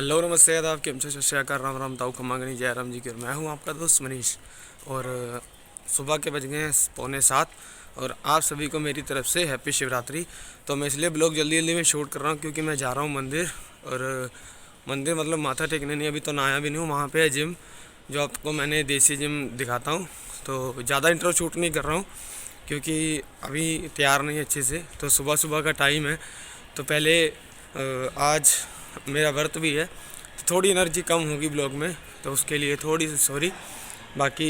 Hello नमस्ते आदाब केम छो सत राम राम ताऊ खमागनी जय राम जी की। मैं हूँ आपका दोस्त मनीष और सुबह के बज गए हैं 6:45 और आप सभी को मेरी तरफ से हैप्पी शिवरात्रि। तो मैं इसलिए ब्लॉग जल्दी जल्दी में शूट कर रहा हूँ क्योंकि मैं जा रहा हूँ मंदिर। और मंदिर मतलब माथा टेकने नहीं, अभी तो नहाया भी नहीं हूँ। वहाँ पे है जिम, जो आपको मैंने देसी जिम दिखाता हूँ। तो ज़्यादा इंट्रो शूट नहीं कर रहा हूँ क्योंकि अभी तैयार नहीं अच्छे से। तो सुबह सुबह का टाइम है, तो पहले आज मेरा व्रत भी है, तो थोड़ी एनर्जी कम होगी ब्लॉग में, तो उसके लिए थोड़ी सी सॉरी। बाकी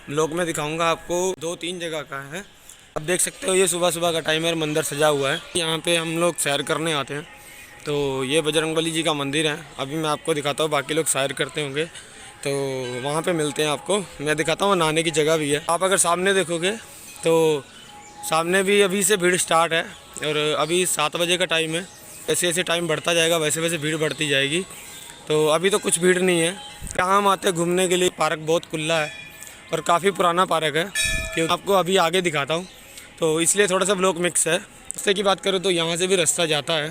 ब्लॉग में दिखाऊंगा आपको 2-3 जगह का है। अब देख सकते हो ये सुबह सुबह का टाइम है, मंदिर सजा हुआ है। यहाँ पे हम लोग सैर करने आते हैं। तो ये बजरंगबली जी का मंदिर है, अभी मैं आपको दिखाता हूँ। बाकी लोग सैर करते होंगे तो वहाँ पे मिलते हैं आपको। मैं दिखाता हूँ, नहाने की जगह भी है। आप अगर सामने देखोगे तो सामने भी अभी से भीड़ स्टार्ट है और अभी 7 बजे का टाइम है। जैसे जैसे टाइम बढ़ता जाएगा वैसे वैसे भीड़ बढ़ती जाएगी। तो अभी तो कुछ भीड़ नहीं है। यहाँ हम आते हैं घूमने के लिए। पार्क बहुत खुला है और काफ़ी पुराना पार्क है, क्योंकि आपको अभी आगे दिखाता हूँ, तो इसलिए थोड़ा सा ब्लॉग मिक्स है। रास्ते की बात करूँ तो यहाँ से भी रास्ता जाता है।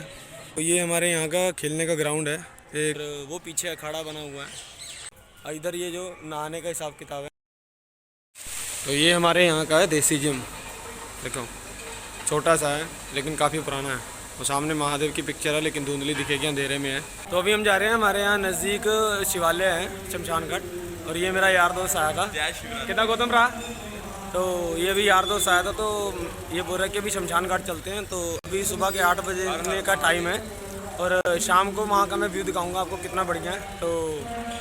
तो ये हमारे यहाँ का खेलने का ग्राउंड है। एक वो पीछे अखाड़ा बना हुआ है, इधर ये जो नहाने का हिसाब किताब है। तो ये हमारे यहाँ का है देसी जिम। देखो छोटा सा है लेकिन काफ़ी पुराना है। और सामने महादेव की पिक्चर है लेकिन धुंधली दिखेगी, अंधेरे में है। तो अभी हम जा रहे हैं, हमारे यहाँ नज़दीक शिवालय है शमशान घाट। और ये मेरा यार दोस्त आया था, कितना गौतम रहा। तो ये भी यार दोस्त आया था, तो ये बोल रहा है कि अभी शमशान घाट चलते हैं। तो अभी सुबह के 8 बजे का टाइम है और शाम को वहाँ का मैं व्यू दिखाऊंगा आपको कितना बढ़िया है। तो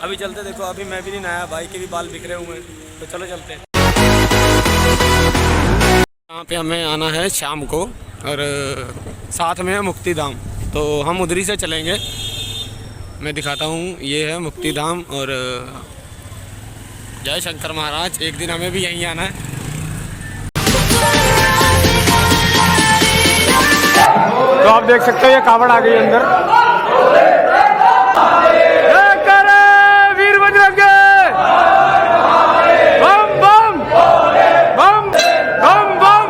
अभी चलते। देखो अभी मैं भी नहीं नहाया, भाई के भी बाल बिखरे हुए हैं, तो चलो चलते हैं। यहाँ पे हमें आना है शाम को और साथ में है मुक्तिधाम, तो हम उधरी से चलेंगे। मैं दिखाता हूँ, ये है मुक्तिधाम और जय शंकर महाराज। एक दिन हमें भी यहीं आना है। तो आप देख सकते हो ये कावड़ आ गई अंदर। वीर बजरंग बम बम बम बम बम।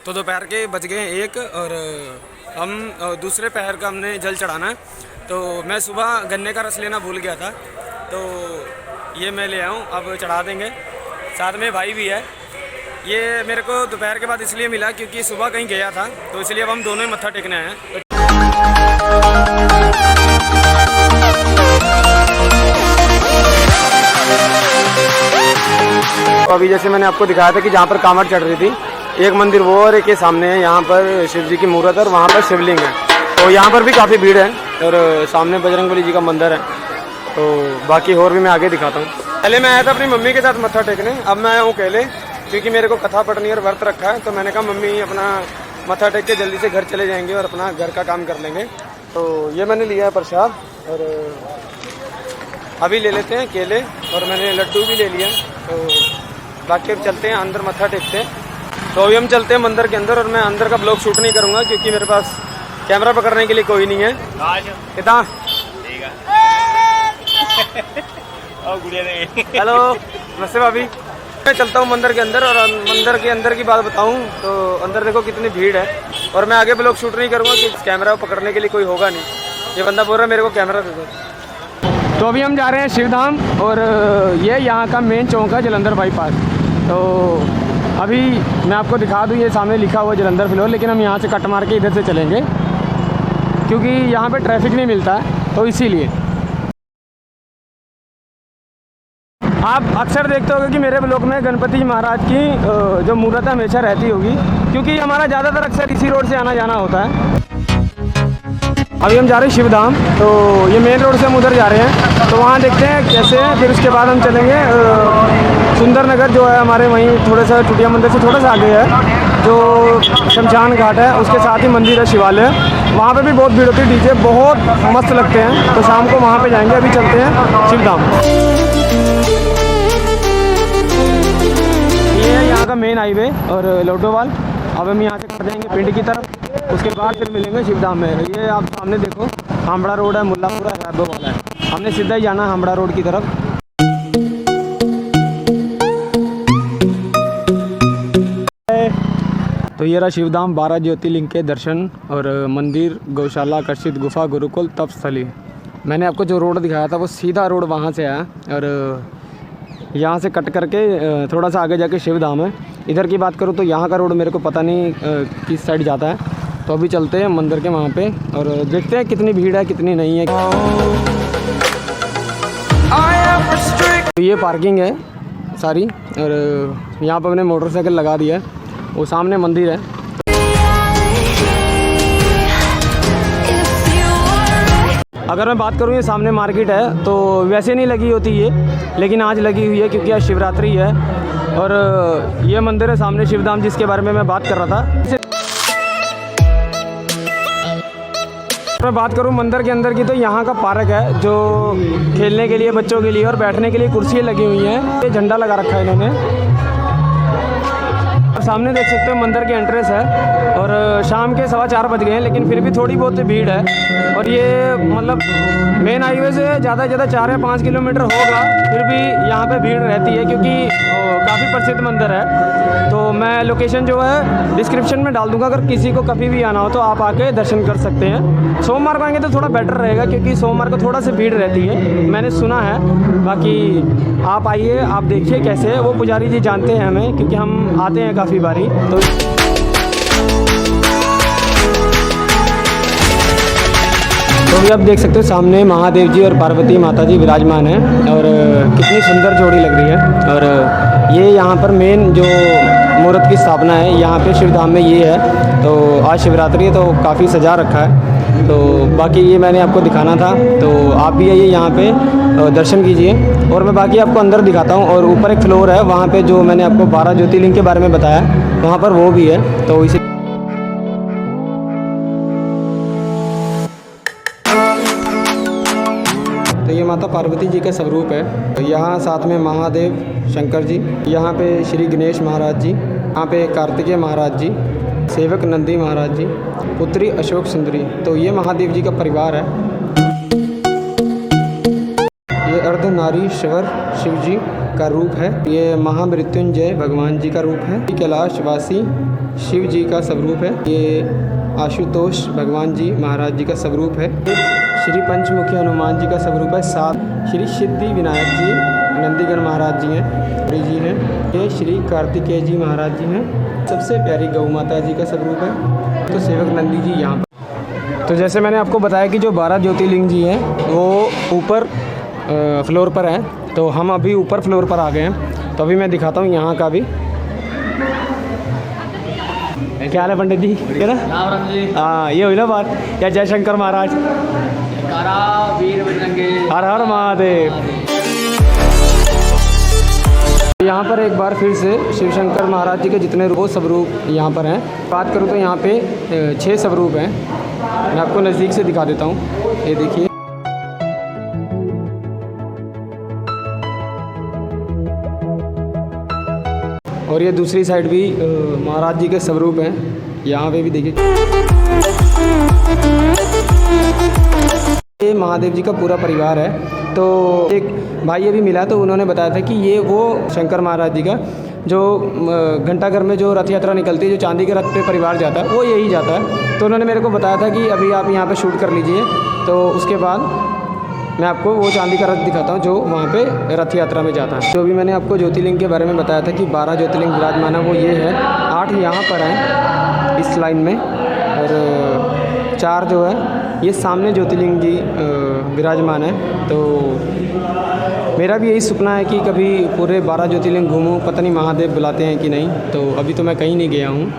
तो दोपहर के बज गए 1 और हम दूसरे पहर का हमने जल चढ़ाना है। तो मैं सुबह गन्ने का रस लेना भूल गया था, तो ये मैं ले आऊँ, अब चढ़ा देंगे। साथ में भाई भी है। ये मेरे को दोपहर के बाद इसलिए मिला क्योंकि सुबह कहीं गया था, तो इसलिए अब हम दोनों ही मत्था टेकने आए हैं। तो अभी जैसे मैंने आपको दिखाया था कि जहाँ पर कांवड़ चढ़ रही थी, एक मंदिर वो और एक के सामने है। यहाँ पर शिव जी की मूर्त है और वहाँ पर शिवलिंग है। तो यहाँ पर भी काफ़ी भीड़ है और सामने बजरंगबली जी का मंदिर है। तो बाकी और भी मैं आगे दिखाता हूँ। पहले मैं आया था अपनी मम्मी के साथ मत्था टेकने, अब मैं आया हूँ अकेले क्योंकि मेरे को कथा पढ़नी और व्रत रखा है। तो मैंने कहा मम्मी अपना मत्था टेक के जल्दी से घर चले जाएंगे और अपना घर का काम कर लेंगे। तो ये मैंने लिया है प्रसाद और अभी ले लेते हैं केले, और मैंने लड्डू भी ले लिया। तो बाकी अब चलते हैं अंदर, मत्था टेकते हैं। तो अभी हम चलते हैं मंदिर के अंदर और मैं अंदर का ब्लॉग शूट नहीं करूँगा क्योंकि मेरे पास कैमरा पकड़ने के लिए कोई नहीं है। कितना हेलो नमस्ते भाभी। मैं चलता हूँ मंदिर के अंदर, और मंदिर के अंदर की बात बताऊँ तो अंदर देखो कितनी भीड़ है। और मैं आगे ब्लॉग शूट नहीं करूँगा कि कैमरा पकड़ने के लिए कोई होगा नहीं। ये बंदा बोल रहा है मेरे को कैमरा दे दो। तो अभी हम जा रहे हैं शिवधाम और ये यहाँ का मेन चौक है जलंधर बाईपास। तो अभी मैं आपको दिखा दूँ, ये सामने लिखा हुआ जलंधर फ्लोर, लेकिन हम यहाँ से कट मार के इधर से चलेंगे क्योंकि यहाँ पे ट्रैफिक नहीं मिलता है, तो इसीलिए। आप अक्सर देखते होंगे कि मेरे ब्लॉग में गणपति महाराज की जो मूर्त हमेशा रहती होगी, क्योंकि हमारा ज़्यादातर अक्सर इसी रोड से आना जाना होता है। अभी हम जा रहे हैं शिवधाम, तो ये मेन रोड से हम उधर जा रहे हैं, तो वहाँ देखते हैं कैसे है। फिर उसके बाद हम चलेंगे सुंदर नगर जो है हमारे वहीं थोड़ा सा चुटिया मंदिर से थोड़ा सा आगे है, जो शमशान घाट है उसके साथ ही मंदिर है शिवालय, वहाँ पे भी बहुत भीड़ होती है, डीजे बहुत मस्त लगते हैं। तो शाम को वहाँ पे जाएंगे। अभी चलते हैं शिवधाम। ये है यहाँ का मेन हाईवे और लोटोवाल। अब हम यहाँ से कर जाएंगे पिंड की तरफ, उसके बाद फिर मिलेंगे शिवधाम में। ये आप सामने देखो हामड़ा रोड है, मुल्लापुरा है, वाला है। हमने सीधा ही जाना हामड़ा रोड की तरफ। तो ये रहा शिवधाम, 12 ज्योतिर्लिंग के दर्शन और मंदिर, गौशाला, आकर्षित गुफा, गुरुकुल, तपस्थली। मैंने आपको जो रोड दिखाया था वो सीधा रोड वहाँ से आया और यहाँ से कट करके थोड़ा सा आगे जाके शिवधाम है। इधर की बात करूँ तो यहाँ का रोड मेरे को पता नहीं किस साइड जाता है। तो अभी चलते हैं मंदिर के वहाँ पे और देखते हैं कितनी भीड़ है कितनी नहीं है। तो ये पार्किंग है सारी और यहाँ पर मैंने मोटरसाइकिल लगा दिया है। वो सामने मंदिर है। अगर मैं बात करूँ ये सामने मार्केट है तो वैसे नहीं लगी होती ये, लेकिन आज लगी हुई है क्योंकि आज शिवरात्रि है। और ये मंदिर है सामने शिवधाम जिसके बारे में मैं बात कर रहा था। मैं बात करूं मंदिर के अंदर की तो यहाँ का पार्क है जो खेलने के लिए बच्चों के लिए और बैठने के लिए कुर्सियाँ लगी हुई हैं। ये झंडा लगा रखा है इन्होंने। सामने देख सकते हो मंदिर की एंट्रेंस है और शाम के 4:15 बज गए हैं, लेकिन फिर भी थोड़ी बहुत भीड़ है। और ये मतलब मेन हाईवे से ज़्यादा से ज़्यादा 4 या 5 किलोमीटर होगा, फिर भी यहाँ पे भीड़ रहती है क्योंकि काफ़ी प्रसिद्ध मंदिर है। तो मैं लोकेशन जो है डिस्क्रिप्शन में डाल दूँगा, अगर किसी को कभी भी आना हो तो आप आके दर्शन कर सकते हैं। सोमवार को आएंगे तो थोड़ा बेटर रहेगा क्योंकि सोमवार को थोड़ा सा भीड़ रहती है, मैंने सुना है। बाकी आप आइए, आप देखिए कैसे है। वो पुजारी जी जानते हैं हमें क्योंकि हम आते हैं काफ़ी बारी। तो भी आप देख सकते हो सामने महादेव जी और पार्वती माता जी विराजमान हैं और कितनी सुंदर जोड़ी लग रही है। और ये यहाँ पर मेन जो मूर्त की स्थापना है यहाँ पे शिवधाम में ये है। तो आज शिवरात्रि है तो काफ़ी सजा रखा है। तो बाकी ये मैंने आपको दिखाना था, तो आप भी आइए यहाँ पे दर्शन कीजिए। और मैं बाकी आपको अंदर दिखाता हूँ। और ऊपर एक फ्लोर है, वहाँ पे जो मैंने आपको 12 ज्योतिर्लिंग के बारे में बताया वहाँ पर वो भी है। तो इसे तो ये माता पार्वती जी का स्वरूप है। यहाँ साथ में महादेव शंकर जी, यहाँ पे श्री गणेश महाराज जी, यहाँ पे कार्तिकेय महाराज जी, सेवक नंदी महाराज जी, पुत्री अशोक सुंदरी। तो ये महादेव जी का परिवार है। ये अर्धनारीश्वर शिव जी का रूप है। ये महामृत्युंजय भगवान जी का रूप है। कैलाशवासी शिव जी का स्वरूप है। ये आशुतोष भगवान जी महाराज जी का स्वरूप है। श्री पंचमुखी हनुमान जी का स्वरूप है। साथ श्री सिद्धि विनायक जी नंदीगण महाराज जी हैं। ये श्री कार्तिकेय जी महाराज जी हैं। सबसे प्यारी गौ माता जी का स्वरूप है। तो सेवक नंदी जी यहाँ पर। तो जैसे मैंने आपको बताया कि जो 12 ज्योतिर्लिंग जी हैं वो ऊपर फ्लोर पर है। तो हम अभी ऊपर फ्लोर पर आ गए हैं। तो अभी मैं दिखाता हूँ यहाँ का भी। क्या हाल है पंडित जी? क्या ना? हाँ, ये हुई ना बात। या जय शंकर महाराज, हर हर महादेव। यहाँ पर एक बार फिर से शिव शंकर महाराज जी के जितने रूप स्वरूप यहाँ पर हैं। बात करूँ तो यहाँ पे 6 स्वरूप हैं। मैं आपको नज़दीक से दिखा देता हूँ। ये देखिए, और ये दूसरी साइड भी महाराज जी के स्वरूप हैं। यहाँ पे भी देखिए, ये महादेव जी का पूरा परिवार है। तो एक भाई अभी मिला तो उन्होंने बताया था कि ये वो शंकर महाराज जी का जो घंटाघर में जो रथ यात्रा निकलती है, जो चांदी के रथ पे परिवार जाता है, वो यही जाता है। तो उन्होंने मेरे को बताया था कि अभी आप यहाँ पे शूट कर लीजिए, तो उसके बाद मैं आपको वो चांदी का रथ दिखाता हूँ जो वहाँ पे रथ यात्रा में जाता है। जो भी मैंने आपको ज्योतिर्लिंग के बारे में बताया था कि 12 ज्योतिर्लिंग विराजमान है, वो ये है। 8 यहाँ पर हैं इस लाइन में और 4 जो है ये सामने ज्योतिर्लिंग जी विराजमान है। तो मेरा भी यही सपना है कि कभी पूरे 12 ज्योतिर्लिंग घूमूं। पता नहीं महादेव बुलाते हैं कि नहीं। तो अभी तो मैं कहीं नहीं गया हूँ।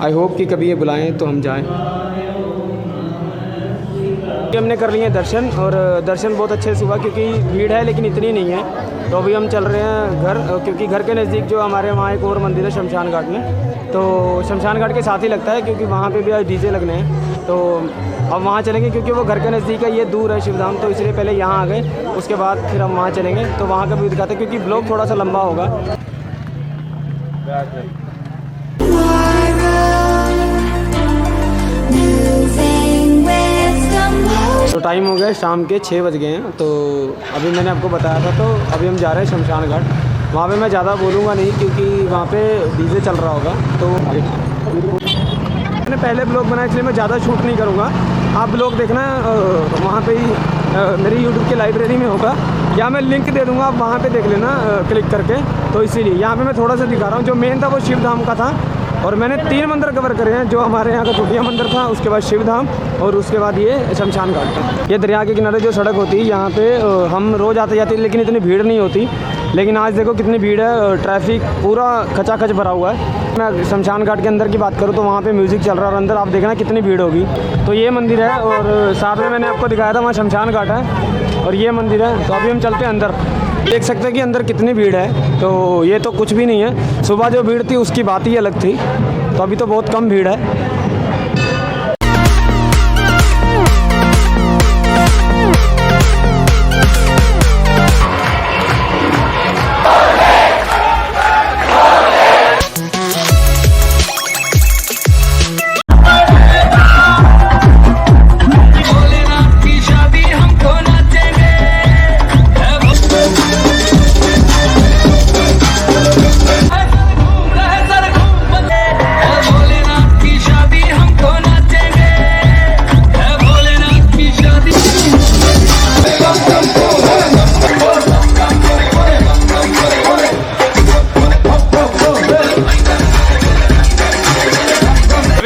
आई होप कि कभी ये बुलाएं तो हम जाएं। हमने कर लिए दर्शन, और दर्शन बहुत अच्छे से हुआ क्योंकि भीड़ है लेकिन इतनी नहीं है। तो अभी हम चल रहे हैं घर, क्योंकि घर के नज़दीक जो हमारे वहाँ एक और मंदिर है शमशान घाट में, तो शमशान घाट के साथ ही लगता है क्योंकि वहाँ पे भी आज डीजे लगने हैं। तो अब वहाँ चलेंगे क्योंकि वो घर के नज़दीक है, ये दूर है शिवधाम, तो इसलिए पहले यहाँ आ गए, उसके बाद फिर हम वहाँ चलेंगे। तो वहाँ का भी दिखाते हैं क्योंकि ब्लॉग थोड़ा सा लंबा होगा। तो टाइम हो गया शाम के 6 बज गए हैं। तो अभी मैंने आपको बताया था, तो अभी हम जा रहे हैं शमशान घाट। वहाँ पे मैं ज़्यादा बोलूँगा नहीं क्योंकि वहाँ पे डीजे चल रहा होगा। तो मैंने पहले ब्लॉग बनाया इसलिए मैं ज़्यादा शूट नहीं करूँगा। आप ब्लॉग देखना वहाँ पे ही मेरी यूट्यूब की लाइब्रेरी में होगा, या मैं लिंक दे दूँगा, आप वहाँ पे देख लेना क्लिक करके। तो इसीलिए यहाँ पे मैं थोड़ा सा दिखा रहा हूँ। जो मेन था वो शिव धाम का था, और मैंने 3 मंदिर कवर करे हैं। जो हमारे यहाँ का चुटिया मंदिर था, उसके बाद शिव धाम, और उसके बाद ये शमशान घाट था। ये दरिया के किनारे जो सड़क होती है यहाँ पे हम रोज़ आते जाते, लेकिन इतनी भीड़ नहीं होती। लेकिन आज देखो कितनी भीड़ है, ट्रैफिक पूरा खचाखच भरा हुआ है। मैं शमशान घाट के अंदर की बात करूँ तो वहाँ पे म्यूज़िक चल रहा है, और अंदर आप देखना कितनी भीड़ होगी। तो ये मंदिर है, और साथ में मैंने आपको दिखाया था वहाँ शमशान घाट है, और ये मंदिर है। तो अभी हम चलते हैं अंदर, देख सकते हैं कि अंदर कितनी भीड़ है। तो ये तो कुछ भी नहीं है, सुबह जो भीड़ थी उसकी बात ही अलग थी। तो अभी तो बहुत कम भीड़ है।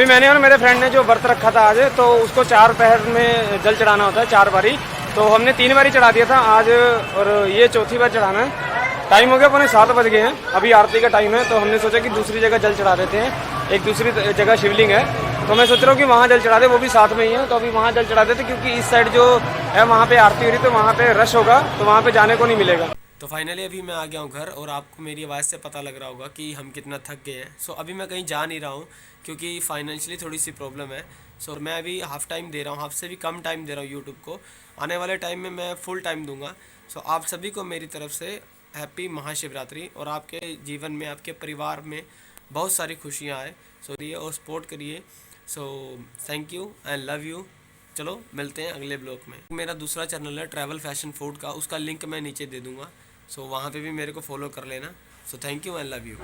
मैंने और मेरे फ्रेंड ने जो व्रत रखा था आज, तो उसको 4 पहर में जल चढ़ाना होता है, 4 बारी। तो हमने 3 बारी चढ़ा दिया था आज, और ये चौथी बार चढ़ाना है। टाइम हो गया 7:15 बज गए हैं, अभी आरती का टाइम है। तो हमने सोचा कि दूसरी जगह जल चढ़ा देते हैं। एक दूसरी जगह शिवलिंग है, तो मैं सोच रहा हूँ कि वहाँ जल चढ़ा दे, वो भी साथ में ही है। तो अभी वहाँ जल चढ़ा देते क्योंकि इस साइड जो है वहाँ पे आरती हो रही, तो वहाँ पे रश होगा, तो वहाँ पे जाने को नहीं मिलेगा। तो फाइनली अभी मैं आ गया हूँ घर, और आपको मेरी आवाज़ से पता लग रहा होगा कि हम कितना थक गए हैं। सो अभी मैं कहीं जा नहीं रहा हूँ क्योंकि फाइनेंशियली थोड़ी सी प्रॉब्लम है। सो मैं अभी हाफ़ टाइम दे रहा हूँ, हाफ से भी कम टाइम दे रहा हूँ यूट्यूब को। आने वाले टाइम में मैं फुल टाइम दूंगा। सो आप सभी को मेरी तरफ से हैप्पी महाशिवरात्रि, और आपके जीवन में, आपके परिवार में बहुत सारी खुशियाँ आए। सो ये और सपोर्ट करिए। So thank you and love you. चलो मिलते हैं अगले ब्लॉग में। मेरा दूसरा चैनल है ट्रैवल फैशन फूड का, उसका लिंक मैं नीचे दे दूँगा। सो वहाँ पे भी मेरे को फॉलो कर लेना। So thank you and love you.